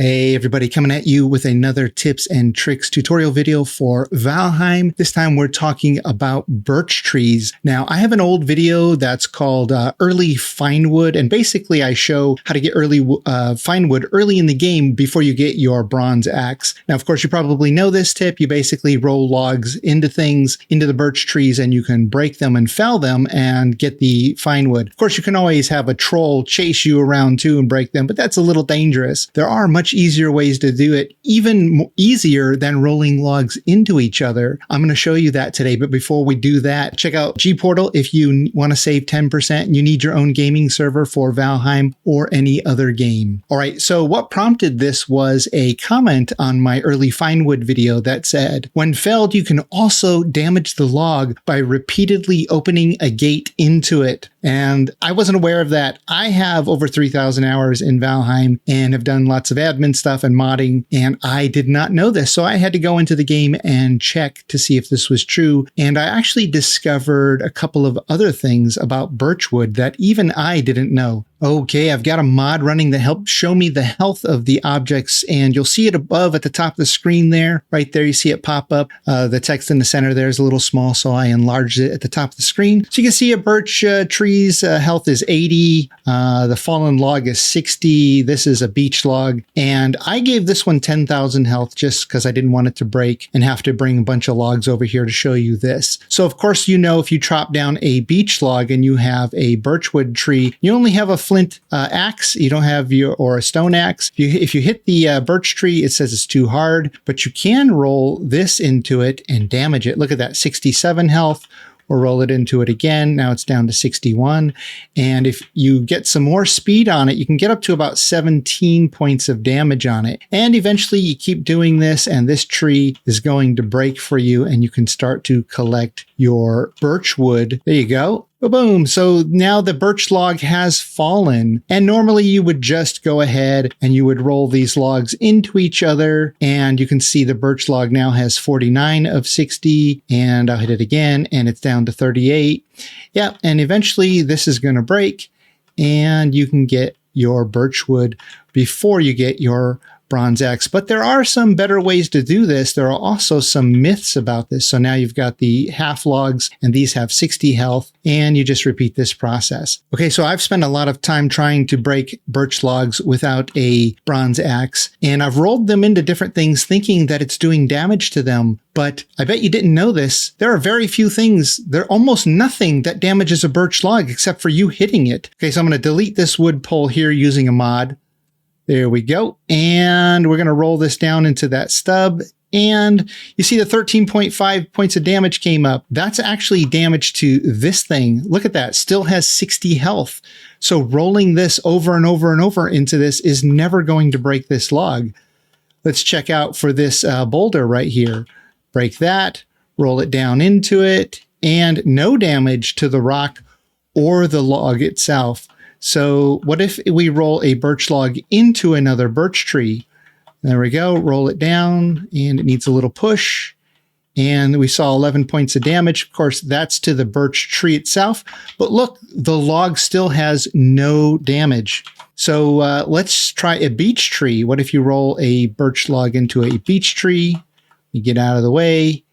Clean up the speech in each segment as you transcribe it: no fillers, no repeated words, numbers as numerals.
Hey everybody, coming at you with another tips and tricks tutorial video for Valheim. This time we're talking about birch trees. Now I have an old video that's called early finewood, and basically I show how to get early finewood early in the game before you get your bronze axe. Now of course you probably know this tip. You basically roll logs into the birch trees, and you can break them and fell them and get the finewood. Of course you can always have a troll chase you around too and break them, but that's a little dangerous. There are much easier ways to do it, even easier than rolling logs into each other. I'm going to show you that today, but before we do that, check out G-Portal if you want to save 10% and you need your own gaming server for Valheim or any other game. All right, so what prompted this was a comment on my early finewood video that said, when felled, you can also damage the log by repeatedly opening a gate into it. And I wasn't aware of that. I have over 3,000 hours in Valheim and have done lots of admin stuff and modding, and I did not know this. So I had to go into the game and check to see if this was true. And I actually discovered a couple of other things about birchwood that even I didn't know. Okay, I've got a mod running that helps show me the health of the objects, and you'll see it above at the top of the screen there. Right there, you see it pop up. The text in the center there is a little small, so I enlarged it at the top of the screen. So you can see a birch tree's health is 80. The fallen log is 60. This is a beech log, and I gave this one 10,000 health just because I didn't want it to break and have to bring a bunch of logs over here to show you this. So of course, you know, if you chop down a beech log and you have a birchwood tree, you only have a flint axe. You don't have or a stone axe. If you hit the birch tree, it says it's too hard, but you can roll this into it and damage it. Look at that, 67 health. Or roll it into it again. Now it's down to 61. And if you get some more speed on it, you can get up to about 17 points of damage on it. And eventually you keep doing this, and this tree is going to break for you, and you can start to collect your birch wood. There you go. Boom. So now the birch log has fallen, and normally you would just go ahead and you would roll these logs into each other, and you can see the birch log now has 49 of 60, and I'll hit it again and it's down to 38. Yeah. And eventually this is going to break and you can get your birch wood before you get your bronze axe. But there are some better ways to do this. There are also some myths about this. So now you've got the half logs, and these have 60 health, and you just repeat this process. Okay, so I've spent a lot of time trying to break birch logs without a bronze axe, and I've rolled them into different things thinking that it's doing damage to them. But I bet you didn't know this. There are very few things, there almost nothing that damages a birch log except for you hitting it. Okay, so I'm going to delete this wood pole here using a mod. There we go. And we're going to roll this down into that stub. And you see the 13.5 points of damage came up. That's actually damage to this thing. Look at that. Still has 60 health. So rolling this over and over and over into this is never going to break this log. Let's check out for this boulder right here. Break that, roll it down into it, and no damage to the rock or the log itself. So what if we roll a birch log into another birch tree? There we go. Roll it down, and it needs a little push. And we saw 11 points of damage. Of course, that's to the birch tree itself. But look, the log still has no damage. So let's try a beech tree. What if you roll a birch log into a beech tree? You get out of the way,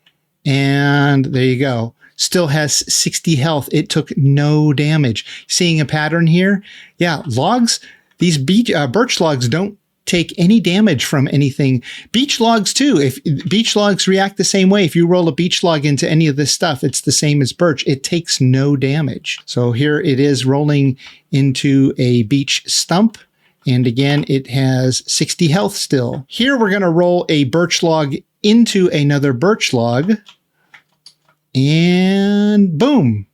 and there you go. Still has 60 health. It took no damage. Seeing a pattern here? Yeah, logs, these birch logs don't take any damage from anything. Beech logs too. If beech logs react the same way, if you roll a beech log into any of this stuff, it's the same as birch. It takes no damage. So here it is rolling into a beech stump. And again, it has 60 health still. Here we're going to roll a birch log into another birch log. And boom,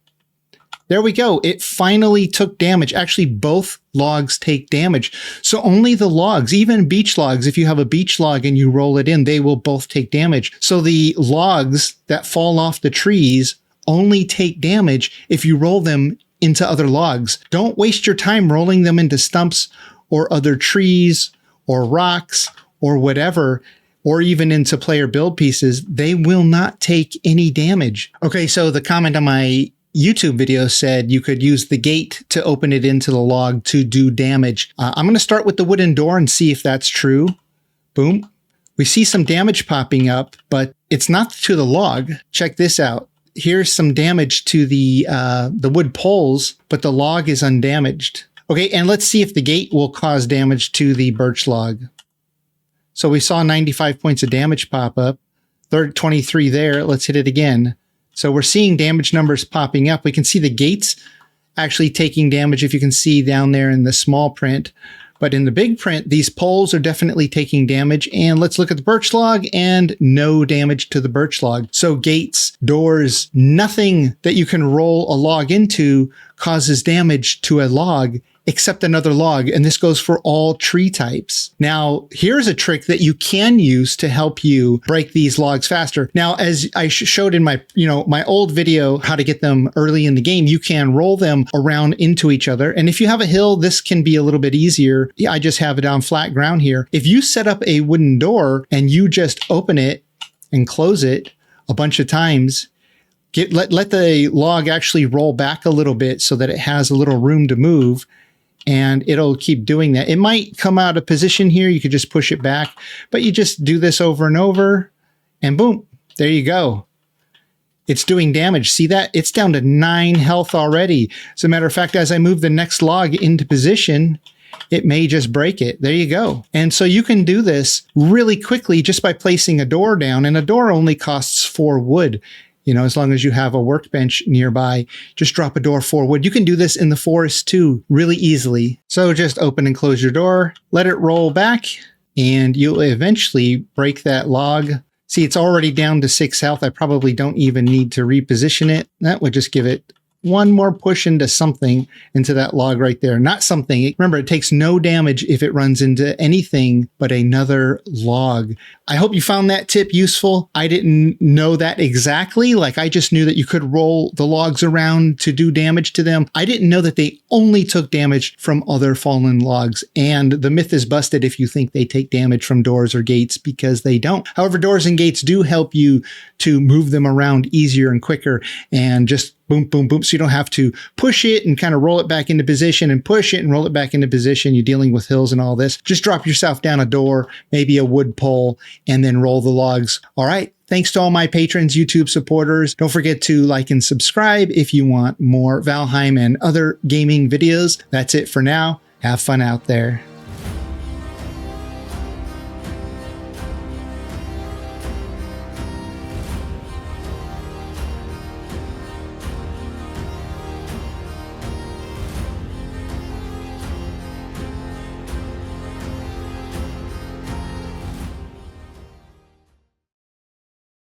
there we go. It finally took damage. Actually, both logs take damage. So only the logs, even beech logs, if you have a beech log and you roll it in, they will both take damage. So the logs that fall off the trees only take damage if you roll them into other logs. Don't waste your time rolling them into stumps or other trees or rocks or whatever, or even into player build pieces. They will not take any damage. Okay, so the comment on my YouTube video said you could use the gate to open it into the log to do damage. I'm going to start with the wooden door and see if that's true. Boom. We see some damage popping up, but it's not to the log. Check this out. Here's some damage to the wood poles, but the log is undamaged. Okay, and let's see if the gate will cause damage to the birch log. So we saw 95 points of damage pop up. 23 there. Let's hit it again. So we're seeing damage numbers popping up. We can see the gates actually taking damage, if you can see down there in the small print. But in the big print, these poles are definitely taking damage. And let's look at the birch log, and no damage to the birch log. So gates, doors, nothing that you can roll a log into causes damage to a log except another log. And this goes for all tree types. Now, here's a trick that you can use to help you break these logs faster. Now, as I showed in my, my old video, how to get them early in the game, you can roll them around into each other. And if you have a hill, this can be a little bit easier. Yeah, I just have it on flat ground here. If you set up a wooden door and you just open it and close it a bunch of times, let the log actually roll back a little bit so that it has a little room to move. And it'll keep doing that. It might come out of position here. You could just push it back, but you just do this over and over, and boom, there you go. It's doing damage. See that? It's down to 9 health already. As a matter of fact, as I move the next log into position, it may just break it. There you go. And so you can do this really quickly just by placing a door down, and a door only costs 4 wood. As long as you have a workbench nearby, just drop a door 4 wood. You can do this in the forest too, really easily. So just open and close your door, let it roll back, and you'll eventually break that log. See, it's already down to 6 health. I probably don't even need to reposition it. That would just give it one more push into something, into that log right there. Not something. Remember, it takes no damage if it runs into anything but another log. I hope you found that tip useful. I didn't know that exactly. I just knew that you could roll the logs around to do damage to them. I didn't know that they only took damage from other fallen logs. And the myth is busted if you think they take damage from doors or gates, because they don't. However, doors and gates do help you to move them around easier and quicker, and just boom, boom, boom. So you don't have to push it and kind of roll it back into position and push it and roll it back into position. You're dealing with hills and all this. Just drop yourself down a door, maybe a wood pole, and then roll the logs. All right. Thanks to all my patrons, YouTube supporters. Don't forget to like and subscribe if you want more Valheim and other gaming videos. That's it for now. Have fun out there.